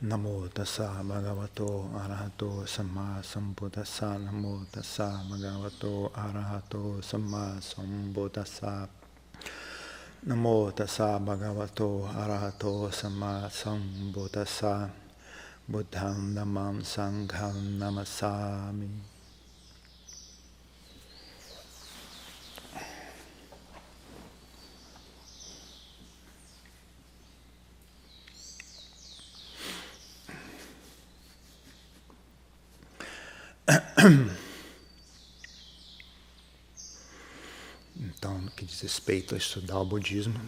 Namo tassa bhagavato arahato samma sambuddhassa. Namo tassa bhagavato arahato samma sambuddhassa. Namo tassa bhagavato arahato samma sambuddhassa. Buddham dhammam sangham namasami. Então, no que diz respeito a estudar o budismo,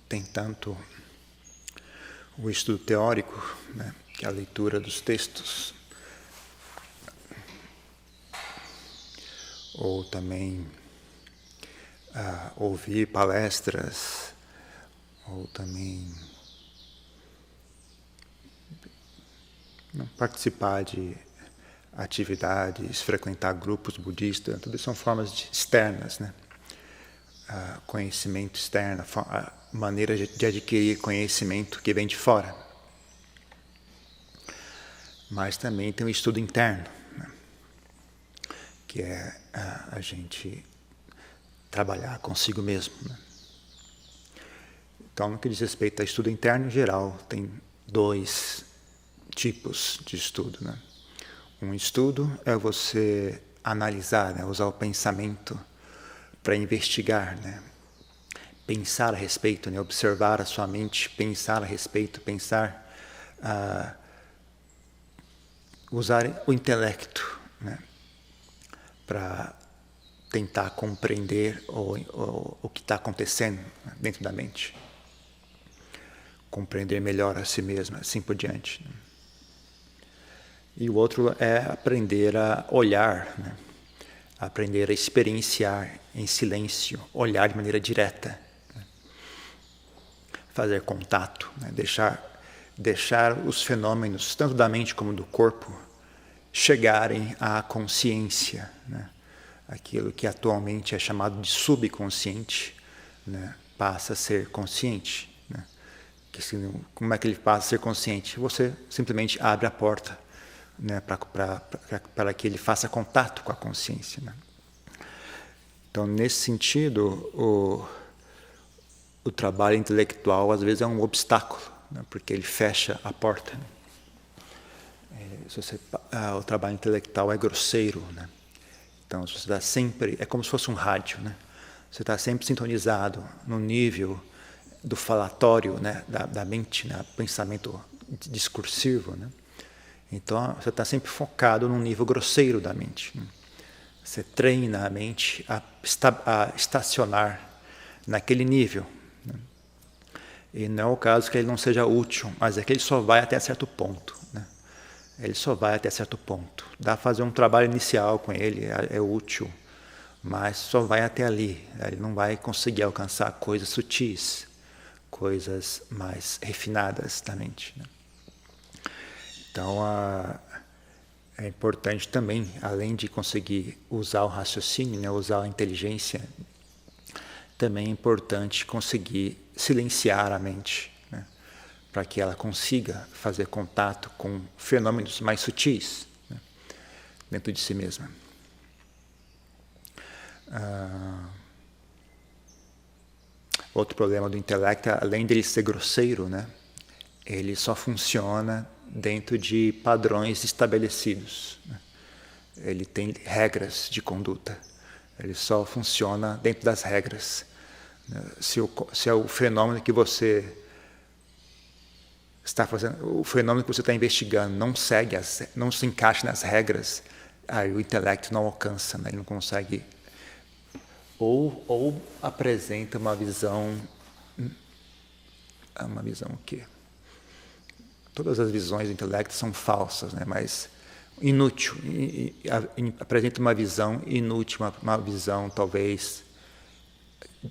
tem tanto o estudo teórico, né, que é a leitura dos textos, ou também ouvir palestras, ou também participar de atividades, frequentar grupos budistas, tudo isso são formas externas, né? Conhecimento externo, a maneira de adquirir conhecimento que vem de fora. Mas também tem o estudo interno, né? Que é a gente trabalhar consigo mesmo, né? Então, no que diz respeito a estudo interno em geral, tem dois tipos de estudo, né? Um estudo é você analisar, né? Usar o pensamento para investigar, né? Pensar a respeito, né? Observar a sua mente, pensar a respeito, usar o intelecto, né? Para tentar compreender o que está acontecendo, né? Dentro da mente. Compreender melhor a si mesmo, assim por diante, né? E o outro é aprender a olhar, né? Aprender a experienciar em silêncio, olhar de maneira direta, né? Fazer contato, né? Deixar os fenômenos, tanto da mente como do corpo, chegarem à consciência, né? Aquilo que atualmente é chamado de subconsciente, né? Passa a ser consciente, né? Como é que ele passa a ser consciente? Você simplesmente abre a porta, né, para que ele faça contato com a consciência, né? Então, nesse sentido, o trabalho intelectual às vezes é um obstáculo, né, porque ele fecha a porta, né? O trabalho intelectual é grosseiro, né? Então, você está sempre, é como se fosse um rádio, né? Você está sempre sintonizado no nível do falatório, né, da mente, né, pensamento discursivo, né? Então, você está sempre focado num nível grosseiro da mente, né? Você treina a mente a estacionar naquele nível, né? E não é o caso que ele não seja útil, mas é que ele só vai até certo ponto, né? Ele só vai até certo ponto. Dá para fazer um trabalho inicial com ele, é útil, mas só vai até ali. Ele não vai conseguir alcançar coisas sutis, coisas mais refinadas da mente, né? Então, é importante também, além de conseguir usar o raciocínio, né, usar a inteligência, também é importante conseguir silenciar a mente, né, para que ela consiga fazer contato com fenômenos mais sutis, né, dentro de si mesma. Outro problema do intelecto, além dele ser grosseiro, né, ele só funciona dentro de padrões estabelecidos, né? Ele tem regras de conduta. Ele só funciona dentro das regras. Se é o fenômeno que você está fazendo, o fenômeno que você está investigando não se encaixa nas regras, aí o intelecto não alcança, né? Ele não consegue, ou apresenta uma visão o quê? Todas as visões do intelecto são falsas, né? Mas inútil, apresenta uma visão inútil, uma visão talvez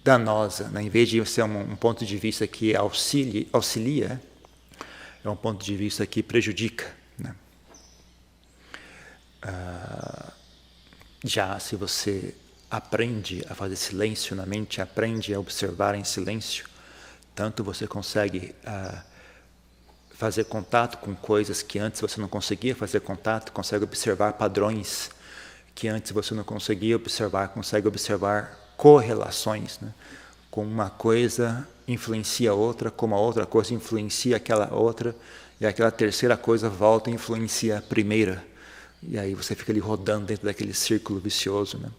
danosa, né? Em vez de ser um ponto de vista que auxilia, é um ponto de vista que prejudica, né? Já se você aprende a fazer silêncio na mente, aprende a observar em silêncio, tanto você consegue fazer contato com coisas que antes você não conseguia fazer contato, consegue observar padrões que antes você não conseguia observar, consegue observar correlações, né? Como uma coisa influencia a outra, como a outra coisa influencia aquela outra, e aquela terceira coisa volta e influencia a primeira. E aí você fica ali rodando dentro daquele círculo vicioso, né?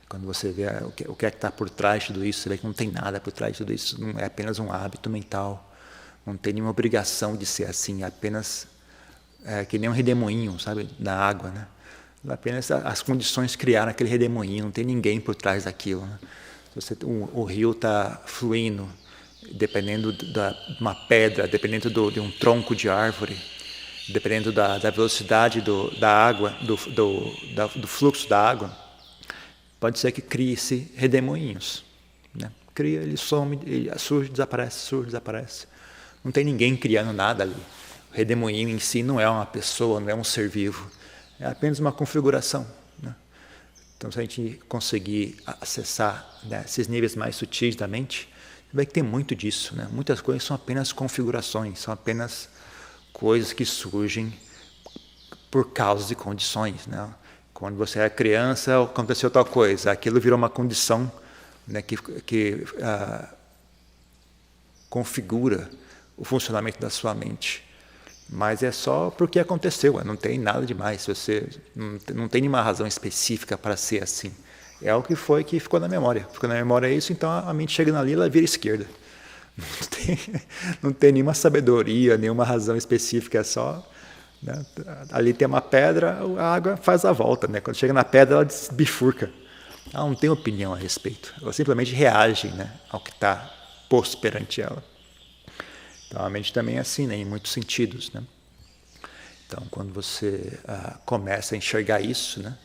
Quando você vê o que é que está por trás de tudo isso, você vê que não tem nada por trás de tudo isso, não é apenas um hábito mental, não tem nenhuma obrigação de ser assim, é apenas que nem um redemoinho, sabe, na água, né? Apenas as condições criaram aquele redemoinho, não tem ninguém por trás daquilo, né? O rio está fluindo, dependendo de uma pedra, dependendo de um tronco de árvore, dependendo da velocidade da água, do fluxo da água, pode ser que crie-se redemoinhos, né? Cria, ele some, ele surge, desaparece. Não tem ninguém criando nada ali. O redemoinho em si não é uma pessoa, não é um ser vivo. É apenas uma configuração, né? Então, se a gente conseguir acessar, né, esses níveis mais sutis da mente, você vê que tem muito disso, né? Muitas coisas são apenas configurações, são apenas coisas que surgem por causas e condições, né? Quando você é criança, aconteceu tal coisa, aquilo virou uma condição, né, que configura o funcionamento da sua mente. Mas é só porque aconteceu, não tem nada demais. Você não tem nenhuma razão específica para ser assim. É o que foi que ficou na memória. Ficou na memória isso, então a mente chega ali, ela vira esquerda. Não tem nenhuma sabedoria, nenhuma razão específica, é só, né, ali tem uma pedra, a água faz a volta, né? Quando chega na pedra, ela bifurca. Ela não tem opinião a respeito. Ela simplesmente reage, né, ao que está posto perante ela. Então, a mente também é assim, né, em muitos sentidos, né? Então, quando você começa a enxergar isso, né,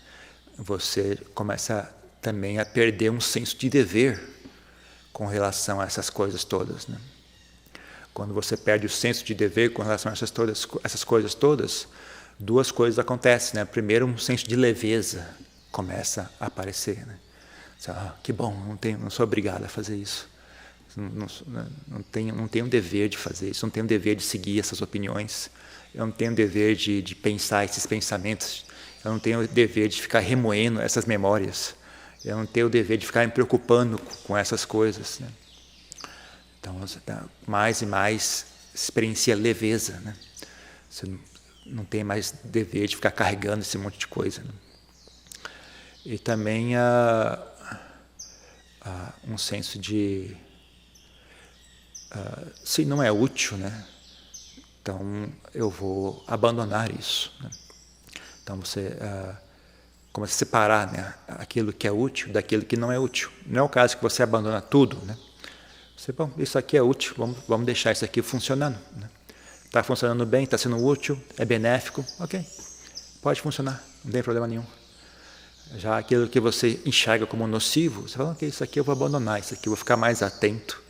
você começa também a perder um senso de dever com relação a essas coisas todas, né? Quando você perde o senso de dever com relação a essas coisas todas, duas coisas acontecem, né? Primeiro, um senso de leveza começa a aparecer, né? Que bom, não sou obrigado a fazer isso. Não tenho o dever de fazer isso, não tenho o dever de seguir essas opiniões, eu não tenho o dever de pensar esses pensamentos, eu não tenho o dever de ficar remoendo essas memórias, eu não tenho o dever de ficar me preocupando com essas coisas, né? Então, mais e mais experiencia leveza, né? Você não tem mais dever de ficar carregando esse monte de coisa, né? E também um senso de se não é útil, né, então eu vou abandonar isso, né? Então você começa a separar, né, aquilo que é útil daquilo que não é útil. Não é o caso que você abandona tudo, né? Você, bom, isso aqui é útil, vamos deixar isso aqui funcionando, né? Está funcionando bem, está sendo útil, é benéfico, ok, pode funcionar, não tem problema nenhum. Já aquilo que você enxerga como nocivo, você fala, ok, isso aqui eu vou abandonar, isso aqui eu vou ficar mais atento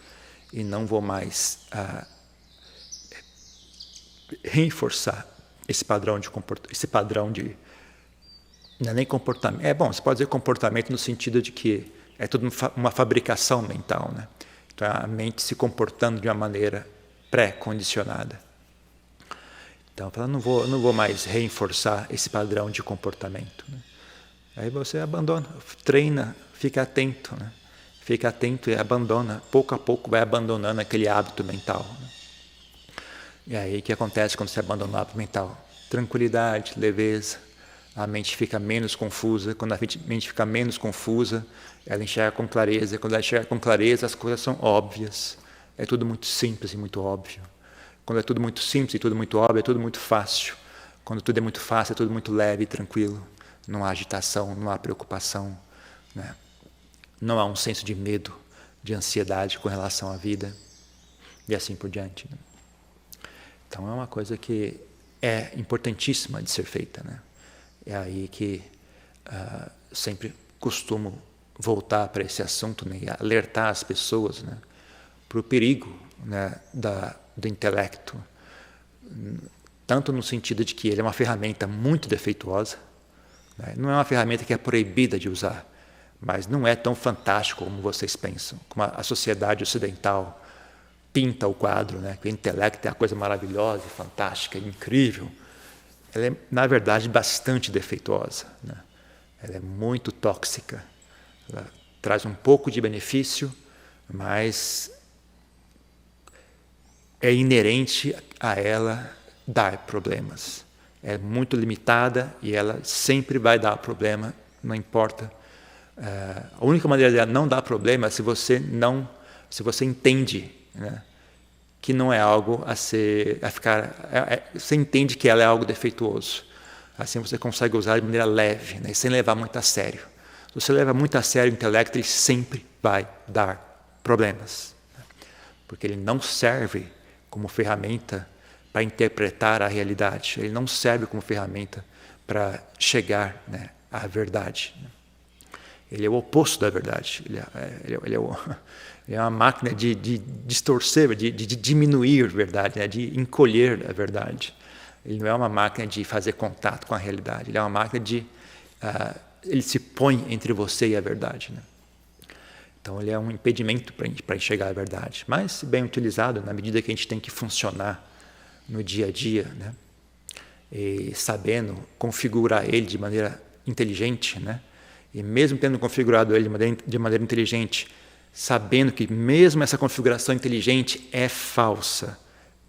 e não vou mais reforçar esse padrão de não é nem comportamento. Você pode dizer comportamento no sentido de que é tudo uma fabricação mental, né? Então a mente se comportando de uma maneira pré-condicionada. Então eu não vou mais reforçar esse padrão de comportamento, né? Aí você abandona, treina, fica atento, né? Fica atento e abandona, pouco a pouco vai abandonando aquele hábito mental, né? E aí o que acontece quando você abandona o hábito mental? Tranquilidade, leveza, a mente fica menos confusa. Quando a mente fica menos confusa, ela enxerga com clareza. Quando ela enxerga com clareza, as coisas são óbvias. É tudo muito simples e muito óbvio. Quando é tudo muito simples e tudo muito óbvio, é tudo muito fácil. Quando tudo é muito fácil, é tudo muito leve e tranquilo. Não há agitação, não há preocupação, né? Não há um senso de medo, de ansiedade com relação à vida e assim por diante, né? Então é uma coisa que é importantíssima de ser feita, né? É aí que sempre costumo voltar para esse assunto, né, e alertar as pessoas, né, para o perigo, né, do intelecto, tanto no sentido de que ele é uma ferramenta muito defeituosa, né? Não é uma ferramenta que é proibida de usar, mas não é tão fantástico como vocês pensam, como a sociedade ocidental pinta o quadro, né, que o intelecto é a coisa maravilhosa, fantástica, incrível, ela é, na verdade, bastante defeituosa, né? Ela é muito tóxica. Ela traz um pouco de benefício, mas é inerente a ela dar problemas. É muito limitada e ela sempre vai dar problema, não importa. A única maneira dela não dar problema é se você entende, né, que não é algo você entende que ela é algo defeituoso. Assim você consegue usar de maneira leve, né, sem levar muito a sério. Se você leva muito a sério o intelecto, ele sempre vai dar problemas, né, porque ele não serve como ferramenta para interpretar a realidade. Ele não serve como ferramenta para chegar, né, à verdade. Ele é o oposto da verdade. Ele é uma máquina de distorcer, de diminuir a verdade, né, de encolher a verdade. Ele não é uma máquina de fazer contato com a realidade. Ele é uma máquina de... ele se põe entre você e a verdade, né? Então ele é um impedimento para enxergar a verdade. Mas, se bem utilizado, na medida que a gente tem que funcionar no dia a dia, né, e sabendo configurar ele de maneira inteligente, né, e mesmo tendo configurado ele de maneira inteligente, sabendo que mesmo essa configuração inteligente é falsa,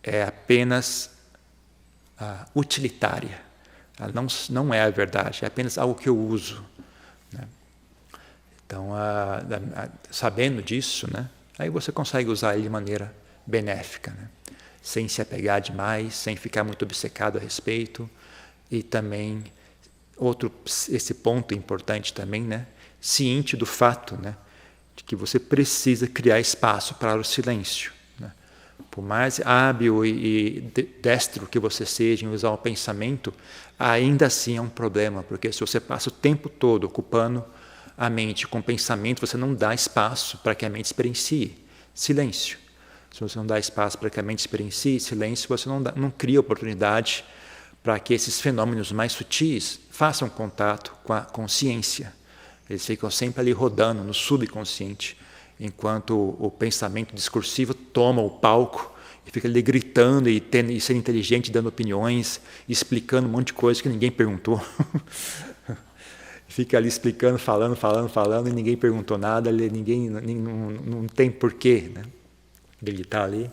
é apenas utilitária, ela não é a verdade, é apenas algo que eu uso, né? Então, sabendo disso, né, aí você consegue usar ele de maneira benéfica, né, sem se apegar demais, sem ficar muito obcecado a respeito. E também esse ponto importante também, né, ciente do fato, né, de que você precisa criar espaço para o silêncio, né? Por mais hábil e destro que você seja em usar o pensamento, ainda assim é um problema, porque se você passa o tempo todo ocupando a mente com pensamento, você não dá espaço para que a mente experiencie silêncio. Se você não dá espaço para que a mente experiencie silêncio, você não cria oportunidade para que esses fenômenos mais sutis façam contato com a consciência. Eles ficam sempre ali rodando no subconsciente, enquanto o pensamento discursivo toma o palco e fica ali gritando e sendo inteligente, dando opiniões, explicando um monte de coisa que ninguém perguntou. Fica ali explicando, falando, e ninguém perguntou nada, ninguém não tem porquê, né, dele estar ali.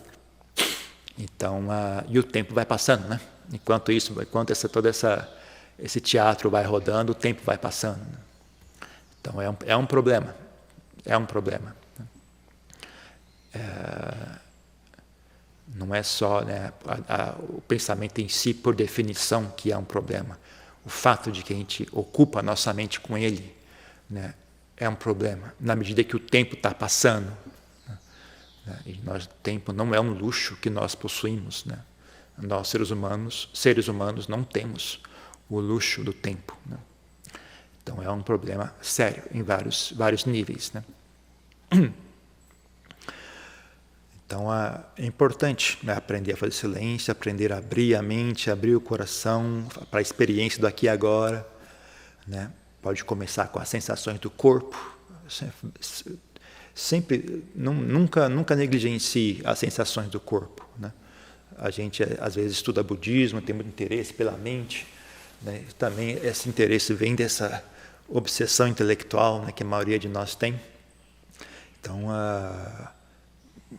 Então, e o tempo vai passando, né? Enquanto esse teatro vai rodando, o tempo vai passando, né? Então é um problema, não é só, né, o pensamento em si, por definição, que é um problema. O fato de que a gente ocupa a nossa mente com ele, né, é um problema, na medida que o tempo está passando, né? E o tempo não é um luxo que nós possuímos, né? Nós, seres humanos, não temos o luxo do tempo, né? Então é um problema sério em vários níveis, né? Então é importante, né, aprender a fazer silêncio, aprender a abrir a mente, abrir o coração para a experiência do aqui e agora, né? Pode começar com as sensações do corpo. Sempre, nunca negligencie as sensações do corpo, né? A gente às vezes estuda budismo, tem muito interesse pela mente, né? Também esse interesse vem dessa obsessão intelectual, né, que a maioria de nós tem. Então,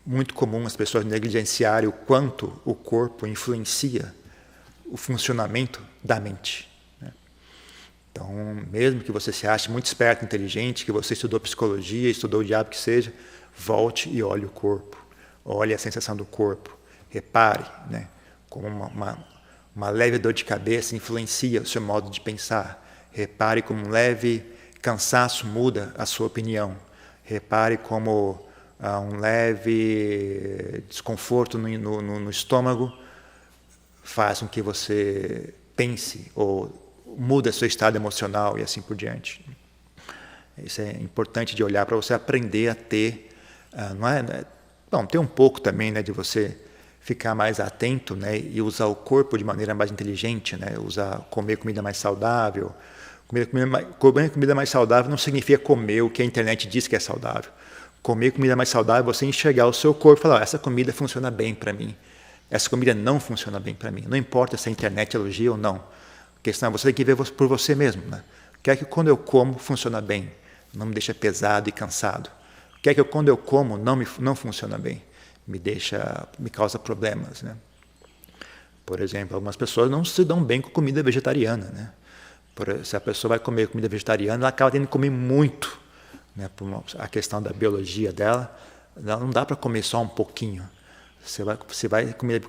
muito comum as pessoas negligenciarem o quanto o corpo influencia o funcionamento da mente, né? Então, mesmo que você se ache muito esperto, inteligente, que você estudou psicologia, estudou o diabo que seja, volte e olhe o corpo, olhe a sensação do corpo, repare, né, como uma leve dor de cabeça influencia o seu modo de pensar. Repare como um leve cansaço muda a sua opinião. Repare como um leve desconforto no estômago faz com que você pense ou muda seu estado emocional e assim por diante. Isso é importante de olhar para você aprender a ter, ter um pouco também, né, de você ficar mais atento, né, e usar o corpo de maneira mais inteligente, né, comer comida mais saudável. Comer comida mais saudável não significa comer o que a internet diz que é saudável. Comer comida mais saudável é você enxergar o seu corpo e falar, essa comida funciona bem para mim, essa comida não funciona bem para mim. Não importa se a internet elogia ou não. A questão é você tem que ver por você mesmo. Né? O que é que quando eu como funciona bem? Não me deixa pesado e cansado. O que é que quando eu como não funciona bem? Me causa problemas. Né? Por exemplo, algumas pessoas não se dão bem com comida vegetariana. Né? Se a pessoa vai comer comida vegetariana, ela acaba tendo que comer muito. Né? Por a questão da biologia dela, não dá para comer só um pouquinho. Você vai comer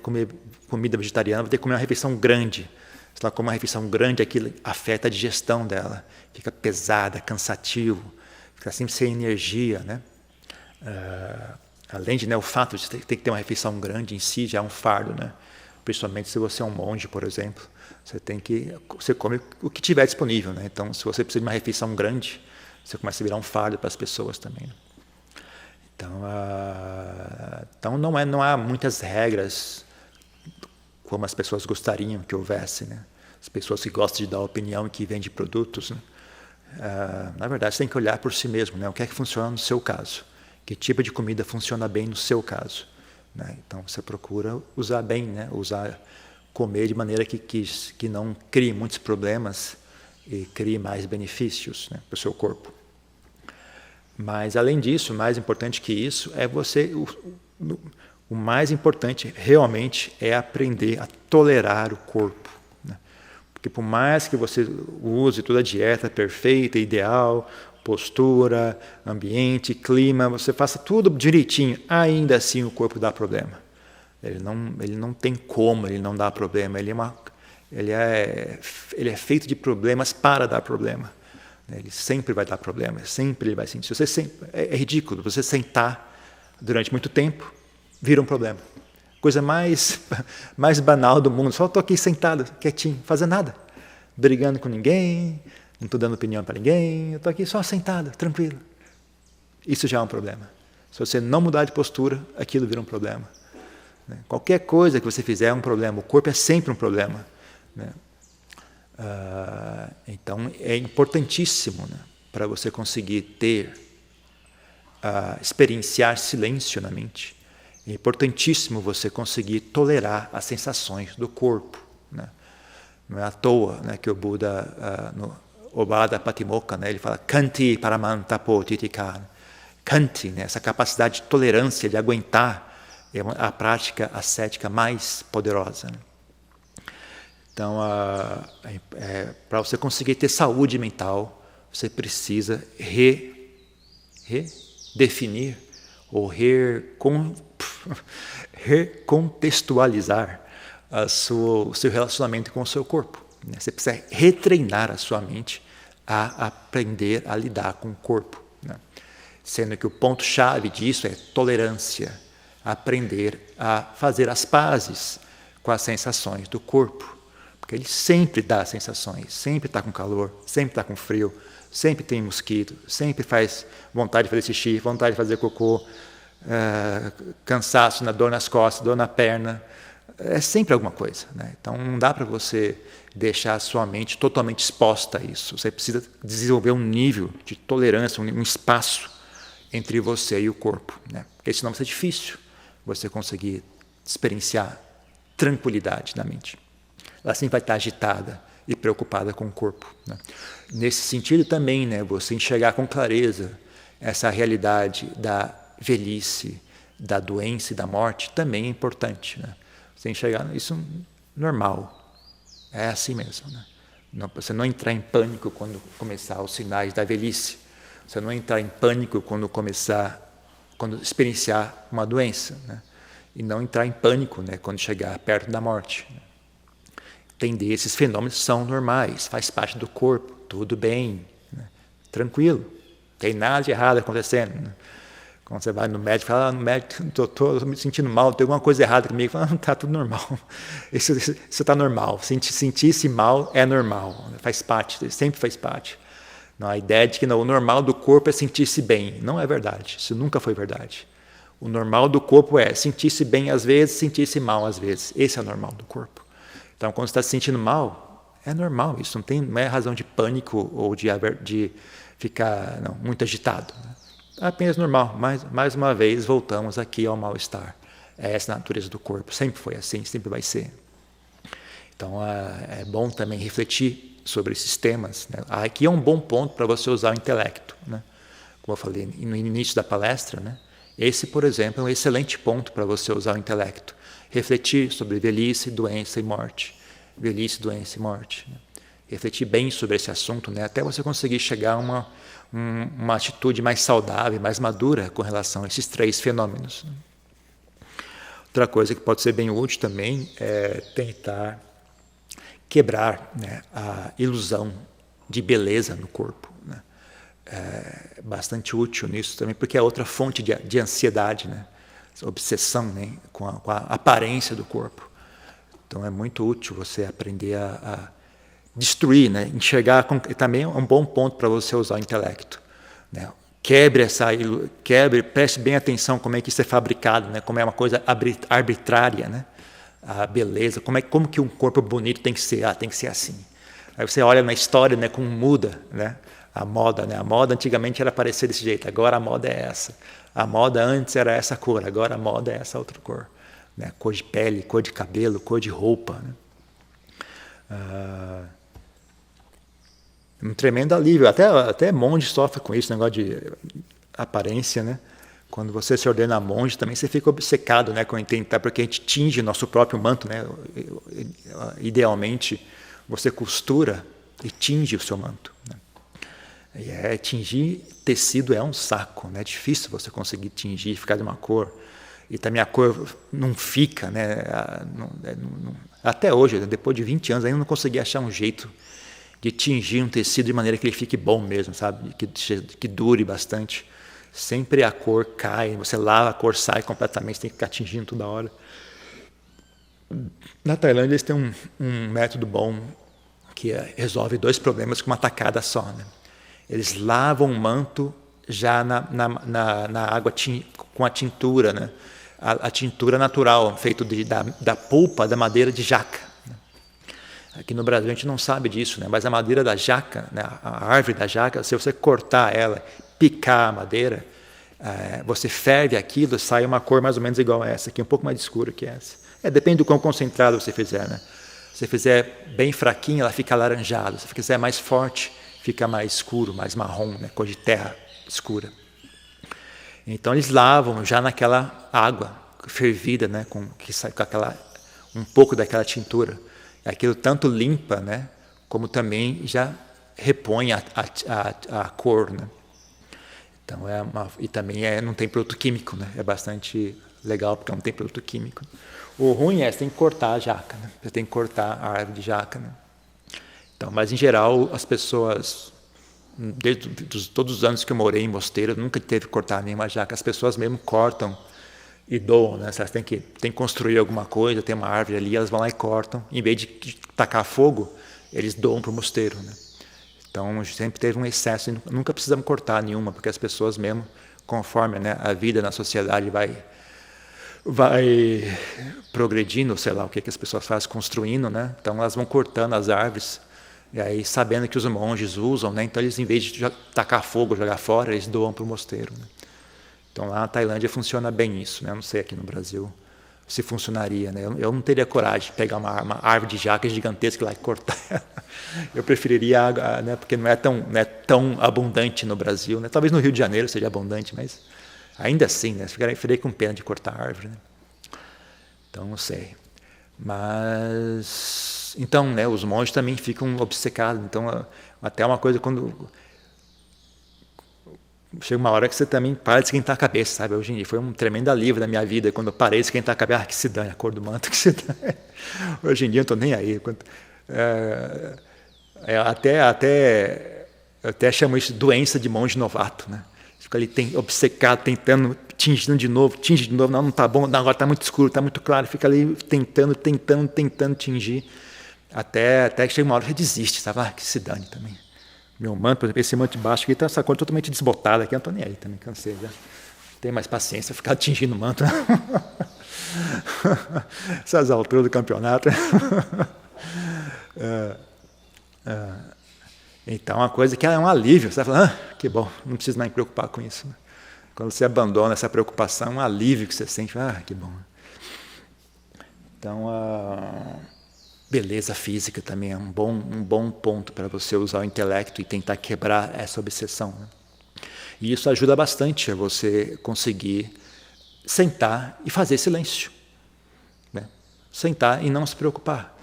comida vegetariana, vai ter que comer uma refeição grande. Se ela come uma refeição grande, aquilo afeta a digestão dela. Fica pesada, cansativo, fica sempre sem energia. Né? Além de o fato de ter que ter uma refeição grande em si, já é um fardo. Né? Principalmente se você é um monge, por exemplo. Você come o que tiver disponível. Né? Então, se você precisa de uma refeição grande, você começa a virar um fardo para as pessoas também. Né? Então não há muitas regras como as pessoas gostariam que houvesse. Né? As pessoas que gostam de dar opinião e que vendem produtos. Né? Na verdade, você tem que olhar por si mesmo. Né? O que é que funciona no seu caso? Que tipo de comida funciona bem no seu caso? Né? Então, você procura usar bem, né? Comer de maneira que não crie muitos problemas e crie mais benefícios, né, para o seu corpo. Mas, além disso, mais importante que isso, é o mais importante realmente é aprender a tolerar o corpo. Né? Porque por mais que você use toda a dieta perfeita, ideal, postura, ambiente, clima, você faça tudo direitinho, ainda assim o corpo dá problema. Ele não tem como ele não dar problema. Ele é feito de problemas para dar problema. Ele sempre vai dar problema, sempre ele vai sentir. É ridículo, você sentar durante muito tempo, vira um problema. Coisa mais banal do mundo. Só estou aqui sentado, quietinho, fazendo nada. Brigando com ninguém, não estou dando opinião para ninguém, eu estou aqui só sentado, tranquilo. Isso já é um problema. Se você não mudar de postura, aquilo vira um problema. Qualquer coisa que você fizer é um problema. O corpo é sempre um problema. Né? Então, é importantíssimo, né, para você conseguir experienciar silêncio na mente. É importantíssimo você conseguir tolerar as sensações do corpo. Né? Não é à toa, né, que o Buda, no Obada Patimokkha, né, ele fala Kanti Paramantapo Titika. Kanti, né, essa capacidade de tolerância, de aguentar, é a prática ascética mais poderosa. Né? Então, para você conseguir ter saúde mental, você precisa redefinir ou recontextualizar o seu relacionamento com o seu corpo. Né? Você precisa retreinar a sua mente a aprender a lidar com o corpo. Né? Sendo que o ponto-chave disso é tolerância. Aprender a fazer as pazes com as sensações do corpo. Porque ele sempre dá sensações, sempre está com calor, sempre está com frio, sempre tem mosquito, sempre faz vontade de fazer xixi, vontade de fazer cocô, cansaço, dor nas costas, dor na perna. É sempre alguma coisa. Né? Então não dá para você deixar a sua mente totalmente exposta a isso. Você precisa desenvolver um nível de tolerância, um espaço entre você e o corpo. Né? Porque senão vai ser difícil você conseguir experienciar tranquilidade na mente. Ela sempre vai estar agitada e preocupada com o corpo. Né? Nesse sentido também, né, você enxergar com clareza essa realidade da velhice, da doença e da morte também é importante. Né? Você enxergar isso normal. É assim mesmo. Né? Não, você não entrar em pânico quando começar os sinais da velhice. Você não entrar em pânico quando experienciar uma doença. Né? E não entrar em pânico, né, quando chegar perto da morte. Né? Entender esses fenômenos são normais, faz parte do corpo, tudo bem, né? Tranquilo, não tem nada de errado acontecendo. Né? Quando você vai no médico, fala, médico, estou me sentindo mal, tem alguma coisa errada comigo. Fala, está tudo normal. Isso está normal. Sentir-se mal é normal, faz parte, sempre faz parte. Não, a ideia de que o normal do corpo é sentir-se bem. Não é verdade, isso nunca foi verdade. O normal do corpo é sentir-se bem às vezes, sentir-se mal às vezes. Esse é o normal do corpo. Então, quando você está se sentindo mal, é normal. Isso não é razão de pânico ou de ficar muito agitado. Né? Apenas normal. Mais uma vez, voltamos aqui ao mal-estar. É essa a natureza do corpo. Sempre foi assim, sempre vai ser. Então, é bom também refletir sobre esses temas, né? Aqui é um bom ponto para você usar o intelecto, né? Como eu falei no início da palestra, né? Esse, por exemplo, é um excelente ponto para você usar o intelecto. Refletir sobre velhice, doença e morte. Velhice, doença e morte. Né? Refletir bem sobre esse assunto, né? Até você conseguir chegar a uma atitude mais saudável, mais madura com relação a esses três fenômenos. Outra coisa que pode ser bem útil também é tentar quebrar, né, a ilusão de beleza no corpo. Né? É bastante útil nisso também, porque é outra fonte de ansiedade, né? Essa obsessão, né, com a aparência do corpo. Então é muito útil você aprender a destruir, né, enxergar. Também é um bom ponto para você usar o intelecto. Né? Quebre, preste bem atenção como é que isso é fabricado, né? Como é uma coisa arbitrária, né? A beleza, como que um corpo bonito tem que ser? Tem que ser assim. Aí você olha na história, né, como muda, né, a moda, né? A moda antigamente era parecer desse jeito, agora a moda é essa. A moda antes era essa cor, agora a moda é essa outra cor. Né? Cor de pele, cor de cabelo, cor de roupa. Né? Um tremendo alívio. Até monge sofre com isso, negócio de aparência, né? Quando você se ordena monge, também você fica obcecado, né, com tentar, porque a gente tinge nosso próprio manto, né? Idealmente, você costura e tinge o seu manto. Né? E tingir tecido é um saco, né? É difícil você conseguir tingir, ficar de uma cor. E também a cor não fica, né? Até hoje, depois de 20 anos, ainda não consegui achar um jeito de tingir um tecido de maneira que ele fique bom mesmo, sabe? Que dure bastante. Sempre a cor cai, você lava, a cor sai completamente, você tem que ficar tingindo toda hora. Na Tailândia eles têm um método bom que resolve 2 problemas com uma tacada só. Né? Eles lavam o manto já na água com a tintura, né? A tintura natural, feita da polpa da madeira de jaca. Né? Aqui no Brasil a gente não sabe disso, né? Mas a madeira da jaca, né? A árvore da jaca, se você cortar ela, picar a madeira, você ferve aquilo, sai uma cor mais ou menos igual a essa aqui, um pouco mais escura que essa. Depende do quão concentrado você fizer. Né? Se você fizer bem fraquinho, ela fica alaranjada. Se você fizer mais forte, fica mais escuro, mais marrom, né? Cor de terra escura. Então eles lavam já naquela água fervida, né? Que sai com um pouco daquela tintura. Aquilo tanto limpa, né? Como também já repõe a cor. Né? Então e também não tem produto químico, né? É bastante legal porque não tem produto químico. O ruim você tem que cortar a jaca, né? Você tem que cortar a árvore de jaca. Né? Então, mas em geral as pessoas, desde todos os anos que eu morei em mosteiro, nunca teve que cortar nenhuma jaca. As pessoas mesmo cortam e doam, né? Elas têm que construir alguma coisa, tem uma árvore ali, elas vão lá e cortam. Em vez de tacar fogo, eles doam para o mosteiro. Né? Então, sempre teve um excesso, nunca precisamos cortar nenhuma, porque as pessoas mesmo, conforme, né, a vida na sociedade vai progredindo, sei lá o que as pessoas fazem, construindo, né? Então elas vão cortando as árvores, e aí sabendo que os monges usam, né? Então eles, em vez de tacar fogo, jogar fora, eles doam para o mosteiro. Né? Então lá na Tailândia funciona bem isso, né? Eu não sei aqui no Brasil se funcionaria, né? Eu não teria coragem de pegar uma árvore de jaca gigantesca lá e cortar. Eu preferiria água, né? Porque não é tão abundante no Brasil, né? Talvez no Rio de Janeiro seja abundante, mas ainda assim, né? Ficaria com pena de cortar a árvore. Né? Então, não sei. Mas, então, né? Os monges também ficam obcecados. Então, até uma coisa quando chega uma hora que você também para de esquentar a cabeça, sabe? Hoje em dia foi um tremendo alívio na minha vida quando eu parei de esquentar a cabeça. Que se dane a cor do manto, que se dane. Hoje em dia eu não estou nem aí. Eu até chamo isso de doença de monge novato, né? Fica ali obcecado, tentando, tingindo de novo, tinge de novo, não está bom, não, agora está muito escuro, está muito claro, fica ali tentando tingir, até que chega uma hora que desiste, sabe? Que se dane também. Meu manto, por exemplo, esse manto de baixo aqui está essa cor totalmente desbotada aqui, eu não estou nem aí também, cansei já. Não tenho mais paciência, ficar tingindo o manto. Essas alturas do campeonato. Então, uma coisa que é um alívio. Você vai falar, que bom, não preciso mais me preocupar com isso. Né? Quando você abandona essa preocupação, um alívio que você sente, que bom. Então, a beleza física também é um bom ponto para você usar o intelecto e tentar quebrar essa obsessão. Né? E isso ajuda bastante a você conseguir sentar e fazer silêncio. Né? Sentar e não se preocupar.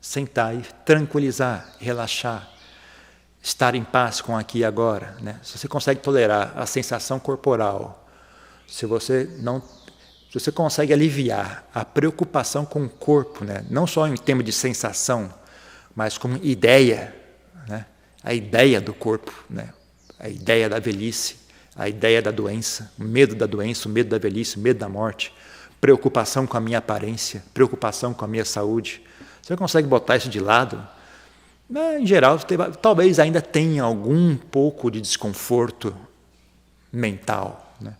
Sentar e tranquilizar, relaxar. Estar em paz com aqui e agora. Né? Se você consegue tolerar a sensação corporal, se você consegue aliviar a preocupação com o corpo, né? Não só em termos de sensação, mas como ideia, né? A ideia do corpo, né? A ideia da velhice, a ideia da doença, o medo da doença, o medo da velhice, o medo da morte, preocupação com a minha aparência, preocupação com a minha saúde. Você consegue botar isso de lado? Em geral, talvez ainda tenha algum pouco de desconforto mental, né?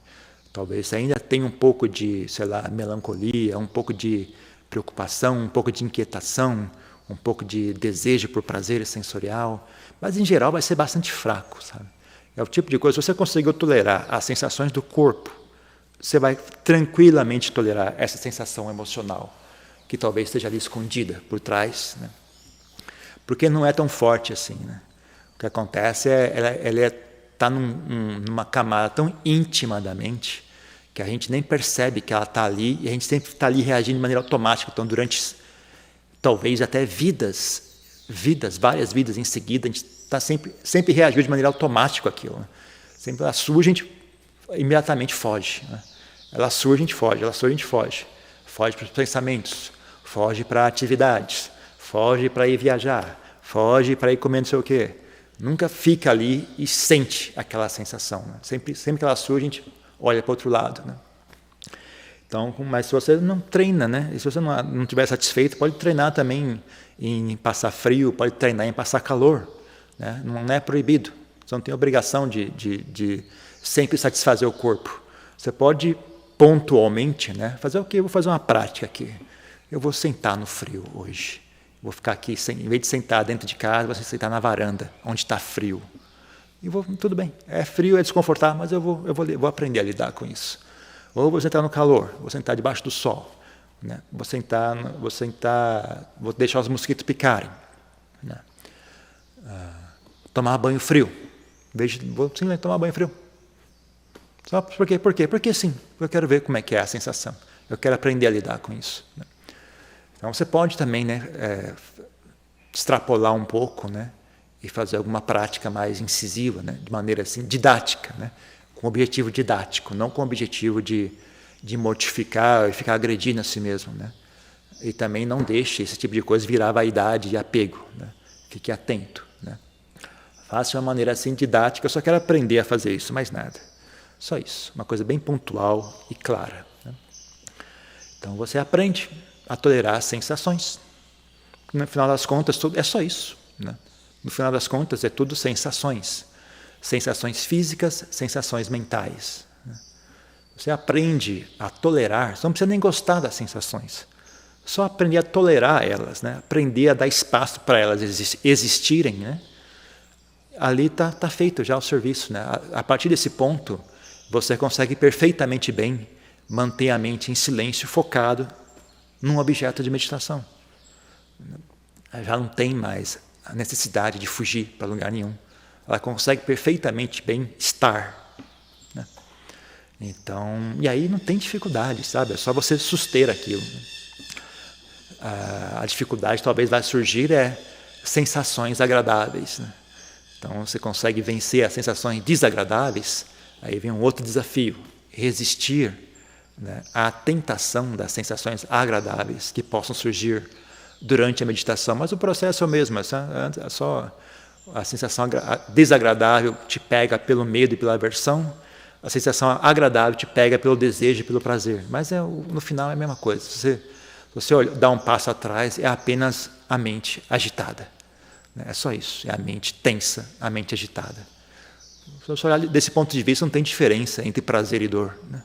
Talvez ainda tenha um pouco de, melancolia, um pouco de preocupação, um pouco de inquietação, um pouco de desejo por prazer sensorial, mas em geral vai ser bastante fraco, sabe? É o tipo de coisa, se você conseguiu tolerar as sensações do corpo, você vai tranquilamente tolerar essa sensação emocional, que talvez esteja ali escondida por trás, né? Porque não é tão forte assim. Né? O que acontece ela está numa camada tão íntima da mente que a gente nem percebe que ela está ali e a gente sempre está ali reagindo de maneira automática. Então, durante talvez até várias vidas em seguida, a gente está sempre reagindo de maneira automática àquilo. Né? Sempre ela surge, a gente imediatamente foge. Né? Ela surge, a gente foge. Ela surge, a gente foge. Foge para os pensamentos, foge para atividades, foge para ir viajar, foge para ir comer não sei o quê. Nunca fica ali e sente aquela sensação. Né? Sempre que ela surge, a gente olha para o outro lado. Né? Então, mas se você não treina, né? E se você não estiver satisfeito, pode treinar também em passar frio, pode treinar em passar calor. Né? Não é proibido. Você não tem obrigação de sempre satisfazer o corpo. Você pode pontualmente, né? Fazer o quê? Eu vou fazer uma prática aqui. Eu vou sentar no frio hoje. Vou ficar aqui, em vez de sentar dentro de casa, vou sentar na varanda, onde está frio. E tudo bem, é frio, é desconfortável, mas eu vou aprender a lidar com isso. Ou vou sentar no calor, vou sentar debaixo do sol. Né? Vou deixar os mosquitos picarem. Né? Tomar banho frio. Vou sim tomar banho frio. Só por quê? Por quê? Porque sim, eu quero ver como é que é a sensação. Eu quero aprender a lidar com isso. Né? Então você pode também, né, extrapolar um pouco, né, e fazer alguma prática mais incisiva, né, de maneira assim didática, né, com objetivo didático, não com objetivo de mortificar e ficar agredindo a si mesmo, né. E também não deixe esse tipo de coisa virar vaidade e apego, né. Fique atento, né. Faça de uma maneira assim didática. Eu só quero aprender a fazer isso, mais nada. Só isso, uma coisa bem pontual e clara. Né? Então você aprende a tolerar as sensações. No final das contas, tudo é só isso. Né? No final das contas, é tudo sensações. Sensações físicas, sensações mentais. Né? Você aprende a tolerar, você não precisa nem gostar das sensações. Só aprender a tolerar elas, né? Aprender a dar espaço para elas existirem. Né? Ali está feito já o serviço. Né? A partir desse ponto, você consegue perfeitamente bem manter a mente em silêncio, focado num objeto de meditação. Já não tem mais a necessidade de fugir para lugar nenhum. Ela consegue perfeitamente bem estar. Né? Então, e aí não tem dificuldade, sabe? É só você suster aquilo. Né? A dificuldade talvez vai surgir sensações agradáveis. Né? Então, você consegue vencer as sensações desagradáveis, aí vem um outro desafio, resistir, né, à tentação das sensações agradáveis que possam surgir durante a meditação. Mas o processo é o mesmo, é só a sensação desagradável te pega pelo medo e pela aversão, a sensação agradável te pega pelo desejo e pelo prazer. Mas no final é a mesma coisa. Se você dá um passo atrás, é apenas a mente agitada. É só isso, é a mente tensa, a mente agitada. Se você olhar desse ponto de vista, não tem diferença entre prazer e dor. Né?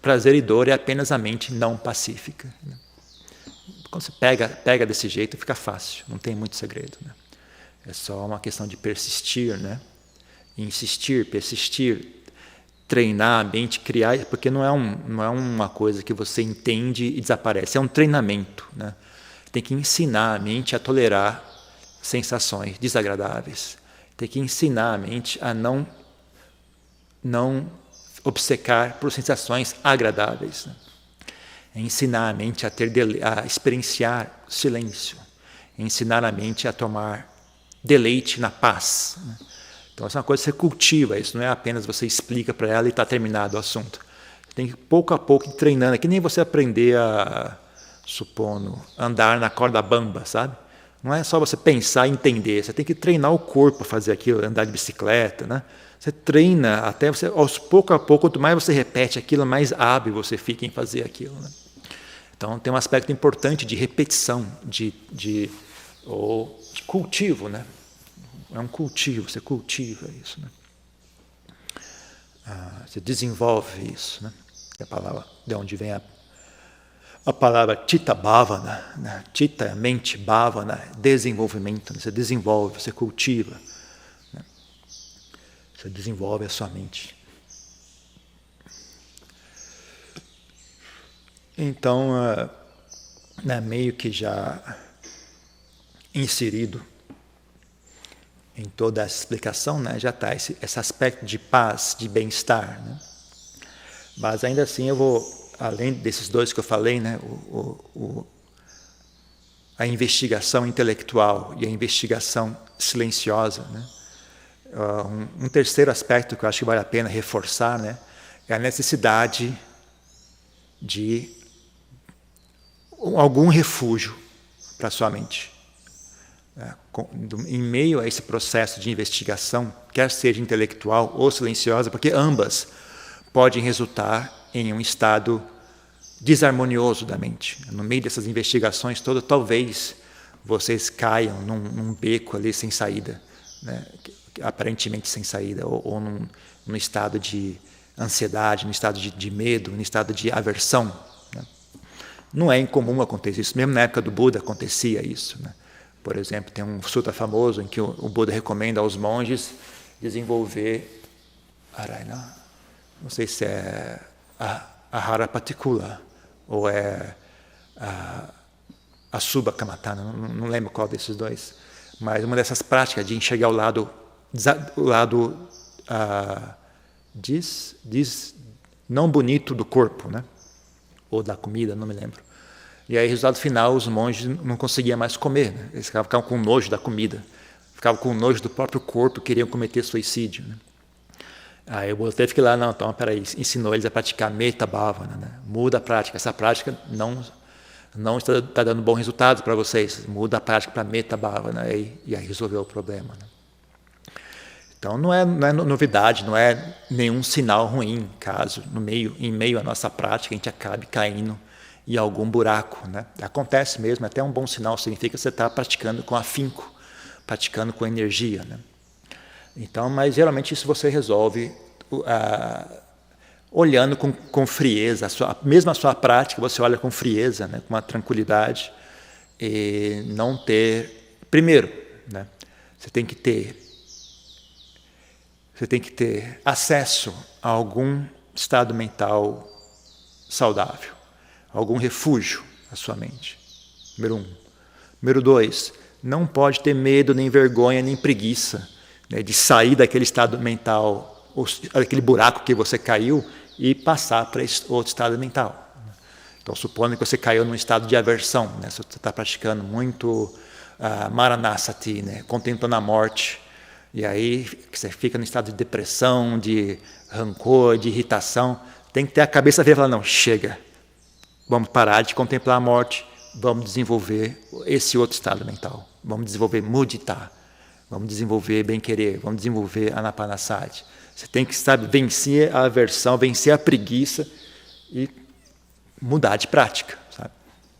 Prazer e dor é apenas a mente não pacífica. Né? Quando você pega desse jeito, fica fácil, não tem muito segredo. Né? É só uma questão de persistir, né? insistir, persistir, treinar a mente, criar, porque não é uma coisa que você entende e desaparece, é um treinamento, né? Tem que ensinar a mente a tolerar sensações desagradáveis, tem que ensinar a mente a não obcecar por sensações agradáveis, né? É ensinar a mente a experienciar silêncio, é ensinar a mente a tomar deleite na paz, né? Então, essa é uma coisa que você cultiva, isso não é apenas você explica para ela e está terminado o assunto. Você tem que, pouco a pouco, ir treinando. É que nem você aprender a, supondo, andar na corda bamba, sabe? Não é só você pensar e entender, você tem que treinar o corpo para fazer aquilo, andar de bicicleta, né? Você treina até você, pouco a pouco, quanto mais você repete aquilo, mais hábil você fica em fazer aquilo, né? Então, tem um aspecto importante de repetição, de cultivo, né? É um cultivo, você cultiva isso, né? Você desenvolve isso, né? A palavra, de onde vem a palavra Chitta Bhavana, né? Chitta é a mente, Bhavana é desenvolvimento, né? Você desenvolve, você cultiva, né? Você desenvolve a sua mente. Então, né, meio que já inserido em toda essa explicação, né, já está esse aspecto de paz, de bem-estar, né? Mas ainda assim eu vou, além desses dois que eu falei, né, a investigação intelectual e a investigação silenciosa, né? Um terceiro aspecto que eu acho que vale a pena reforçar, né, é a necessidade de algum refúgio para a sua mente. Em meio a esse processo de investigação, quer seja intelectual ou silenciosa, porque ambas podem resultar em um estado desarmonioso da mente. No meio dessas investigações todas, talvez vocês caiam num beco ali sem saída, né? Aparentemente sem saída, ou num estado de ansiedade, num estado de medo, num estado de aversão, né? Não é incomum acontecer isso, mesmo na época do Buda acontecia isso, né? Por exemplo, tem um sutra famoso em que o Buda recomenda aos monges desenvolver, não sei se é Ahara Patikula ou é a Subha Kamatana, não lembro qual desses dois, mas uma dessas práticas de enxergar o lado não bonito do corpo, né? Ou da comida, não me lembro. E aí, resultado final, os monges não conseguiam mais comer, né? Eles ficavam com nojo da comida, ficavam com nojo do próprio corpo, queriam cometer suicídio, né? Aí o Buda teve que ir lá, não, então, peraí, ensinou eles a praticar Metta Bhavana, né? Muda a prática, essa prática não está dando bons resultados para vocês, muda a prática para Metta Bhavana, e aí resolveu o problema, né? Então não é novidade, não é nenhum sinal ruim, caso em meio à nossa prática a gente acabe caindo em algum buraco, né? Acontece mesmo, até um bom sinal significa que você está praticando com afinco, praticando com energia, né? Então, mas geralmente isso você resolve olhando com frieza, mesmo a sua prática você olha com frieza, né? Com uma tranquilidade, e não ter, primeiro, né? Você tem que ter acesso a algum estado mental saudável, algum refúgio à sua mente. Número 1. Número 2, não pode ter medo, nem vergonha, nem preguiça, né, de sair daquele estado mental, aquele buraco que você caiu e passar para outro estado mental. Então, supondo que você caiu num estado de aversão, né, se você está praticando muito Maranasati, né, contemplando a morte, e aí você fica no estado de depressão, de rancor, de irritação, tem que ter a cabeça vir e falar, não, chega, vamos parar de contemplar a morte, vamos desenvolver esse outro estado mental, vamos desenvolver mudita, vamos desenvolver bem-querer, vamos desenvolver anapanasati. Você tem que, vencer a aversão, vencer a preguiça e mudar de prática, sabe?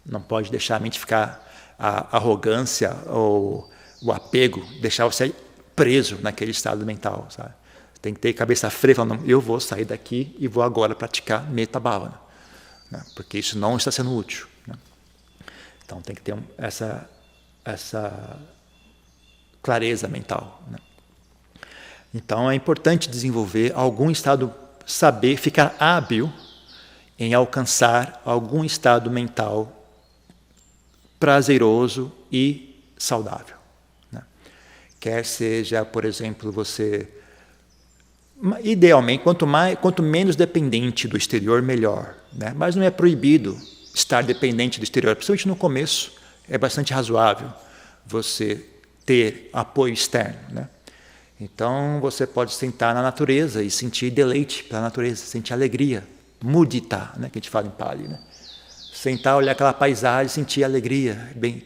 Não pode deixar a mente ficar, a arrogância ou o apego, deixar você preso naquele estado mental, sabe? Tem que ter cabeça fria, falando, eu vou sair daqui e vou agora praticar Metta Bhavana, né? Porque isso não está sendo útil, né? Então tem que ter essa clareza mental, né? Então é importante desenvolver algum estado, saber ficar hábil em alcançar algum estado mental prazeroso e saudável, né? Quer seja, por exemplo, você, idealmente, quanto menos dependente do exterior, melhor, né? Mas não é proibido estar dependente do exterior, principalmente no começo. É bastante razoável você ter apoio externo, né? Então você pode sentar na natureza e sentir deleite pela natureza, sentir alegria, mudita, né, que a gente fala em Pali, né? Sentar, olhar aquela paisagem, sentir alegria, bem,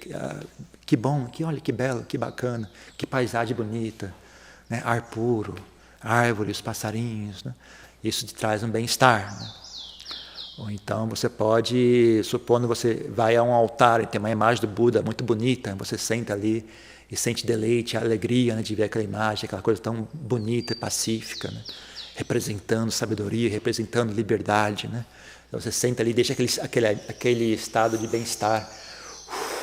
que bom, olha que belo, que bacana, que paisagem bonita, né? Ar puro, árvores, passarinhos, né? Isso te traz um bem-estar, né? Ou então você pode, supondo você vai a um altar e tem uma imagem do Buda muito bonita, você senta ali e sente deleite, alegria, né, de ver aquela imagem, aquela coisa tão bonita e pacífica, né? Representando sabedoria, representando liberdade, né? Então você senta ali, deixa aquele estado de bem-estar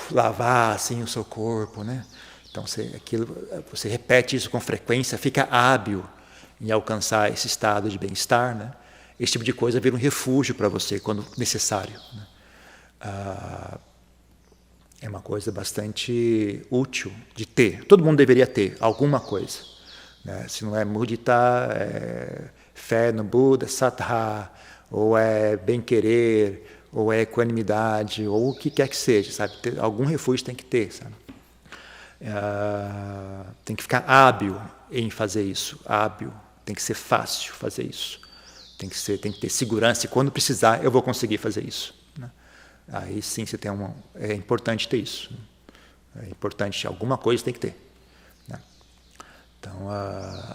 lavar assim o seu corpo, né? Então você repete isso com frequência, fica hábil em alcançar esse estado de bem-estar, né? Esse tipo de coisa vira um refúgio para você quando necessário, né? É uma coisa bastante útil de ter. Todo mundo deveria ter alguma coisa, né? Se não é mudita, é fé no Buda, sattva, ou é bem-querer, ou é equanimidade, ou o que quer que seja, sabe? Algum refúgio tem que ter, sabe? Tem que ficar hábil em fazer isso, hábil. Tem que ser fácil fazer isso. Tem que ter segurança, e quando precisar eu vou conseguir fazer isso, né? Aí sim você tem é importante ter isso, né? É importante, alguma coisa tem que ter, né? Então,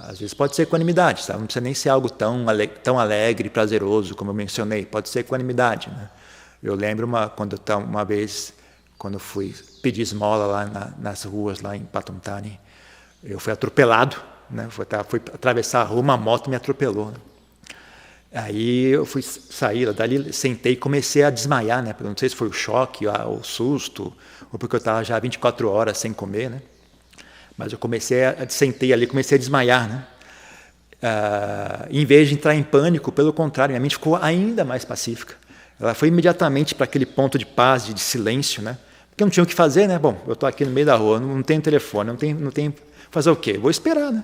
às vezes pode ser equanimidade, sabe? Não precisa nem ser algo tão alegre e prazeroso como eu mencionei, pode ser equanimidade, né? Eu lembro uma vez, quando eu fui pedir esmola lá nas ruas, lá em Pathumthani, eu fui atropelado, né? Fui atravessar a rua, uma moto me atropelou, né? Aí eu fui sair dali, sentei e comecei a desmaiar, né? Não sei se foi o choque, o susto, ou porque eu estava já 24 horas sem comer, né? Mas eu sentei ali, comecei a desmaiar, né? Em vez de entrar em pânico, pelo contrário, minha mente ficou ainda mais pacífica. Ela foi imediatamente para aquele ponto de paz, de silêncio, né? Porque eu não tinha o que fazer, né? Bom, eu estou aqui no meio da rua, não tenho telefone, não tenho fazer o quê? Vou esperar, né?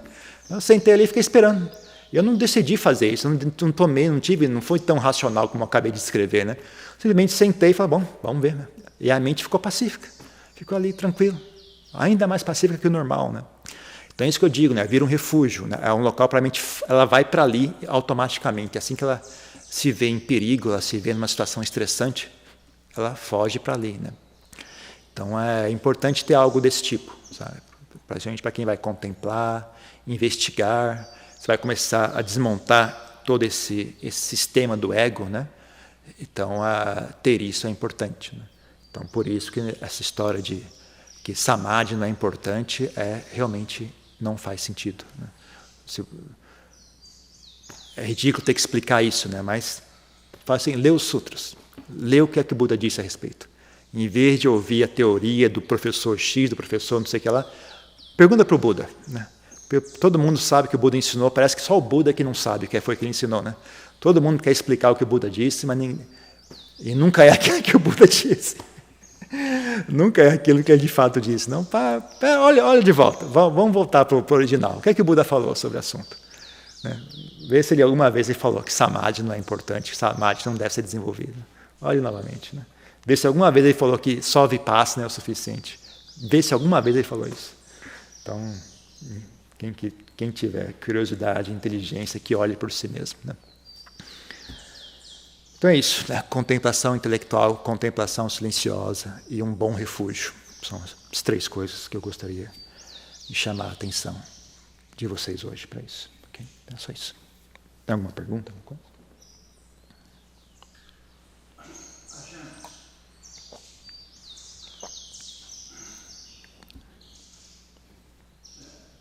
Eu sentei ali e fiquei esperando. Eu não decidi fazer isso, não foi tão racional como eu acabei de descrever, né? Simplesmente sentei e falei, bom, vamos ver, né? E a mente ficou pacífica, ficou ali tranquilo, ainda mais pacífica que o normal, né? Então é isso que eu digo, né? Vira um refúgio, né? É um local para a mente, ela vai para ali automaticamente. Assim que ela se vê em perigo, ela se vê numa situação estressante, ela foge para ali, né? Então é importante ter algo desse tipo, sabe? Para quem vai contemplar, investigar, você vai começar a desmontar todo esse sistema do ego, né? Então ter isso é importante, né? Então por isso que essa história de que samadhi não é importante realmente não faz sentido, né? É ridículo ter que explicar isso, né? Mas faz assim, lê os sutras, lê o que é que o Buda disse a respeito. Em vez de ouvir a teoria do professor X, do professor não sei o que lá, pergunta para o Buda, né? Todo mundo sabe que o Buda ensinou, parece que só o Buda que não sabe o que foi que ele ensinou, né? Todo mundo quer explicar o que o Buda disse, mas e nunca é aquilo que o Buda disse. Nunca é aquilo que ele de fato disse. Não, olha de volta, vamos voltar para o original. O que é que o Buda falou sobre o assunto? Né? Vê se ele alguma vez ele falou que samadhi não é importante, que samadhi não deve ser desenvolvido. Olhe novamente, né? Vê se alguma vez ele falou que só vipassana é o suficiente. Vê se alguma vez ele falou isso. Então, quem tiver curiosidade, inteligência, que olhe por si mesmo, né? Então é isso, né? Contemplação intelectual, contemplação silenciosa e um bom refúgio. São as 3 coisas que eu gostaria de chamar a atenção de vocês hoje para isso. Okay? É só isso. Tem alguma pergunta? Alguma coisa?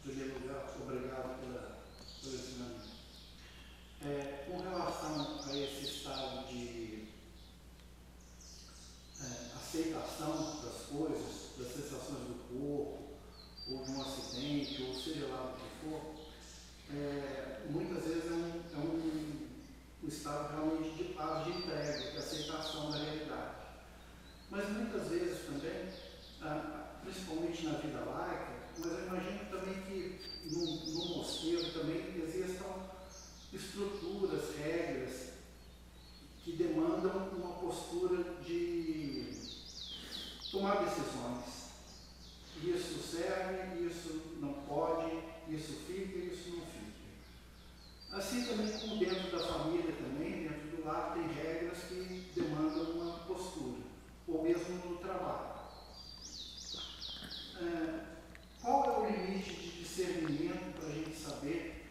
Obrigado pelo ensinamento. Com relação a esse estado de aceitação das coisas, das sensações do corpo, ou de um acidente, ou seja lá o que for, muitas vezes é um estado realmente de paz, de entrega, de aceitação da realidade. Mas muitas vezes também, principalmente na vida laica, mas eu imagino também que no mosteiro também existam estruturas, regras que demandam uma postura de tomar decisões. Isso serve, isso não pode, isso fica, isso não fica. Assim também como dentro da família também, dentro do lar, tem regras que demandam uma postura, ou mesmo no trabalho. Qual é o limite de discernimento para a gente saber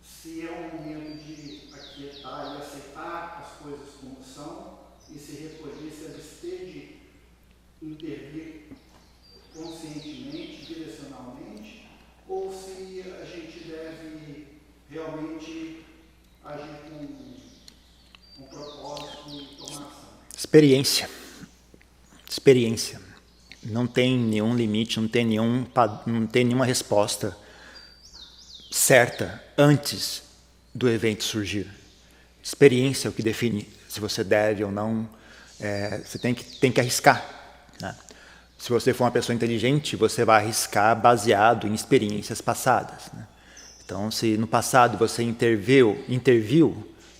se é um momento de aquietar e aceitar as coisas como são e se recolher, se abster de intervir conscientemente, direcionalmente, ou se a gente deve realmente agir com propósito e tomar ação? Experiência. Não tem nenhum limite, não tem nenhuma resposta certa antes do evento surgir. Experiência é o que define se você deve ou não. Você tem que arriscar, né? Se você for uma pessoa inteligente, você vai arriscar baseado em experiências passadas, né? Então, se no passado você interviu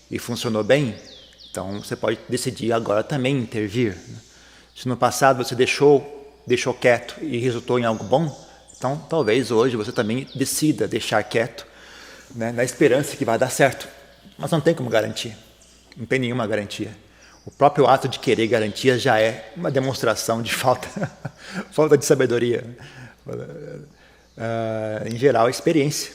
e funcionou bem, então você pode decidir agora também intervir, né? Se no passado você deixou quieto e resultou em algo bom, então talvez hoje você também decida deixar quieto, né, na esperança que vai dar certo. Mas não tem como garantir, não tem nenhuma garantia. O próprio ato de querer garantia já é uma demonstração de falta de sabedoria. Em geral, experiência.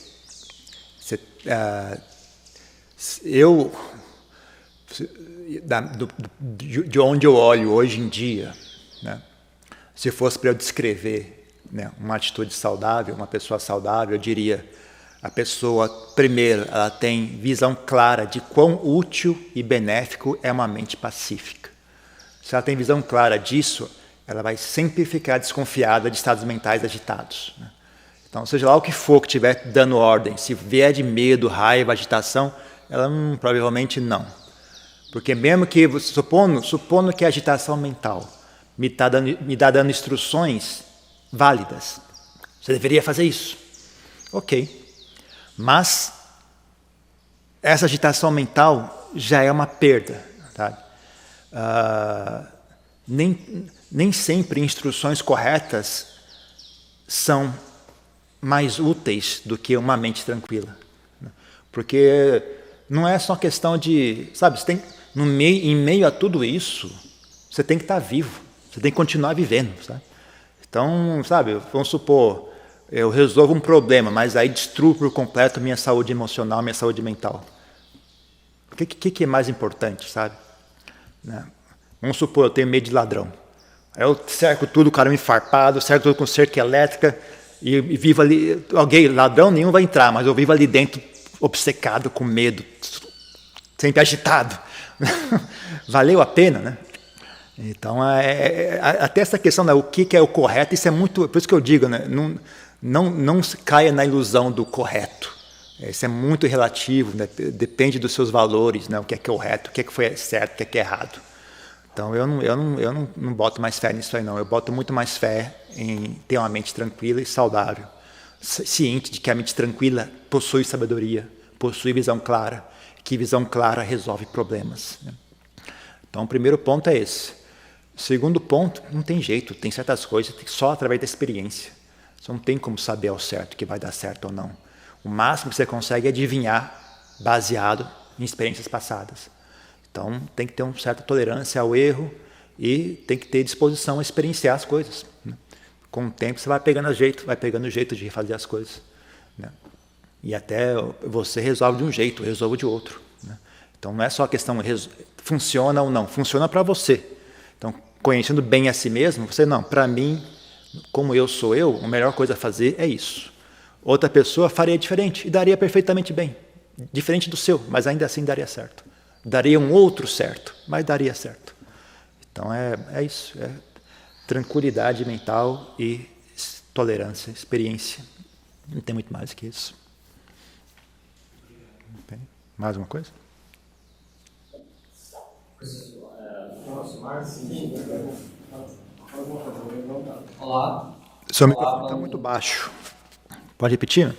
De onde eu olho hoje em dia, né, se fosse para eu descrever, né, uma atitude saudável, uma pessoa saudável, eu diria: a pessoa, primeiro, ela tem visão clara de quão útil e benéfico é uma mente pacífica. Se ela tem visão clara disso, ela vai sempre ficar desconfiada de estados mentais agitados, né? Então, seja lá o que for que estiver dando ordem, se vier de medo, raiva, agitação, ela provavelmente não. Porque mesmo que, supondo que a agitação mental me está dando instruções válidas, você deveria fazer isso. Ok. Mas essa agitação mental já é uma perda, tá? Nem sempre instruções corretas são mais úteis do que uma mente tranquila, né? Porque não é só questão de, sabe, você tem, em meio a tudo isso, você tem que estar vivo, você tem que continuar vivendo, sabe? Então, sabe, vamos supor, eu resolvo um problema, mas aí destruo por completo minha saúde emocional, minha saúde mental. O que é mais importante, sabe? Né? Vamos supor, eu tenho medo de ladrão. Aí eu cerco tudo, o cara me farpado, cerco tudo com cerca elétrica e vivo ali. Ladrão nenhum vai entrar, mas eu vivo ali dentro, obcecado, com medo, sempre agitado. Valeu a pena, né? Então, até essa questão, né, o que é o correto, isso é muito. Por isso que eu digo, né, não caia na ilusão do correto. Isso é muito relativo, né, depende dos seus valores, né, o que é correto, o que foi certo, o que é errado. Então, eu não boto mais fé nisso aí, não. Eu boto muito mais fé em ter uma mente tranquila e saudável, ciente de que a mente tranquila possui sabedoria, possui visão clara, que visão clara resolve problemas, né? Então, o primeiro ponto é esse. O segundo ponto, não tem jeito, tem certas coisas que só através da experiência. Você não tem como saber ao certo que vai dar certo ou não. O máximo que você consegue é adivinhar baseado em experiências passadas. Então, tem que ter uma certa tolerância ao erro e tem que ter disposição a experienciar as coisas, né? Com o tempo, você vai pegando o jeito de refazer as coisas, né? E até você resolve de um jeito, eu resolvo de outro, né? Então, não é só a questão funciona ou não, funciona para você. Então, conhecendo bem a si mesmo, você não, para mim, como eu sou eu, a melhor coisa a fazer é isso. Outra pessoa faria diferente e daria perfeitamente bem, diferente do seu, mas ainda assim daria certo. Daria um outro certo, mas daria certo. Então, é isso, é tranquilidade mental e tolerância, experiência. Não tem muito mais que isso. Ok. Mais uma coisa? Olá. Seu microfone está muito baixo. Pode repetir?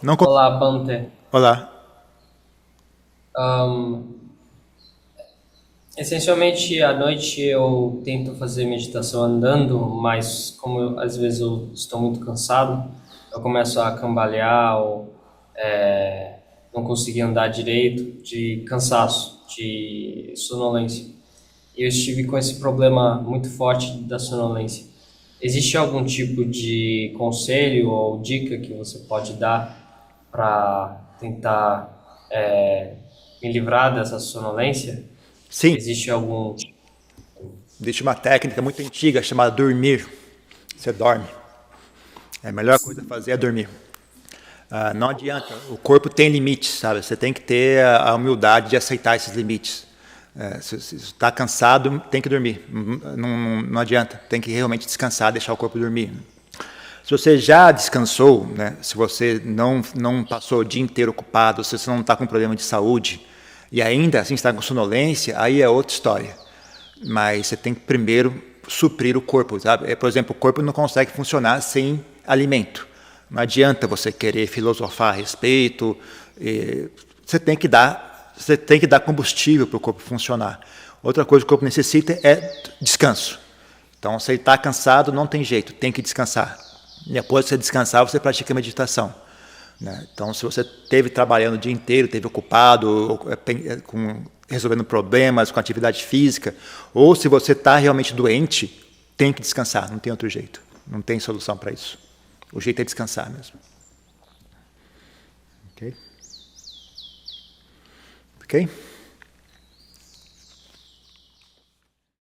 Não. Olá, Bante. Olá. Essencialmente, à noite eu tento fazer meditação andando, mas às vezes eu estou muito cansado, eu começo a cambalear ou não conseguir andar direito, de cansaço, de sonolência. E eu estive com esse problema muito forte da sonolência. Existe algum tipo de conselho ou dica que você pode dar para tentar me livrar dessa sonolência? Sim. Existe algum... Existe uma técnica muito antiga chamada dormir. Você dorme. A melhor coisa a fazer é dormir. Não adianta. O corpo tem limites, sabe? Você tem que ter a humildade de aceitar esses limites. Se está cansado, tem que dormir. Não adianta. Tem que realmente descansar, deixar o corpo dormir. Se você já descansou, né? Se você não passou o dia inteiro ocupado, se você não está com problema de saúde, e ainda assim está com sonolência, aí é outra história. Mas você tem que primeiro suprir o corpo, sabe? Por exemplo, o corpo não consegue funcionar sem alimento. Não adianta você querer filosofar a respeito. Você tem que dar combustível para o corpo funcionar. Outra coisa que o corpo necessita é descanso. Então, se ele está cansado, não tem jeito, tem que descansar. Depois que você descansar, você pratica meditação. Então, se você esteve trabalhando o dia inteiro, esteve ocupado, resolvendo problemas com atividade física, ou se você está realmente doente, tem que descansar, não tem outro jeito. Não tem solução para isso. O jeito é descansar mesmo. Ok? Ok?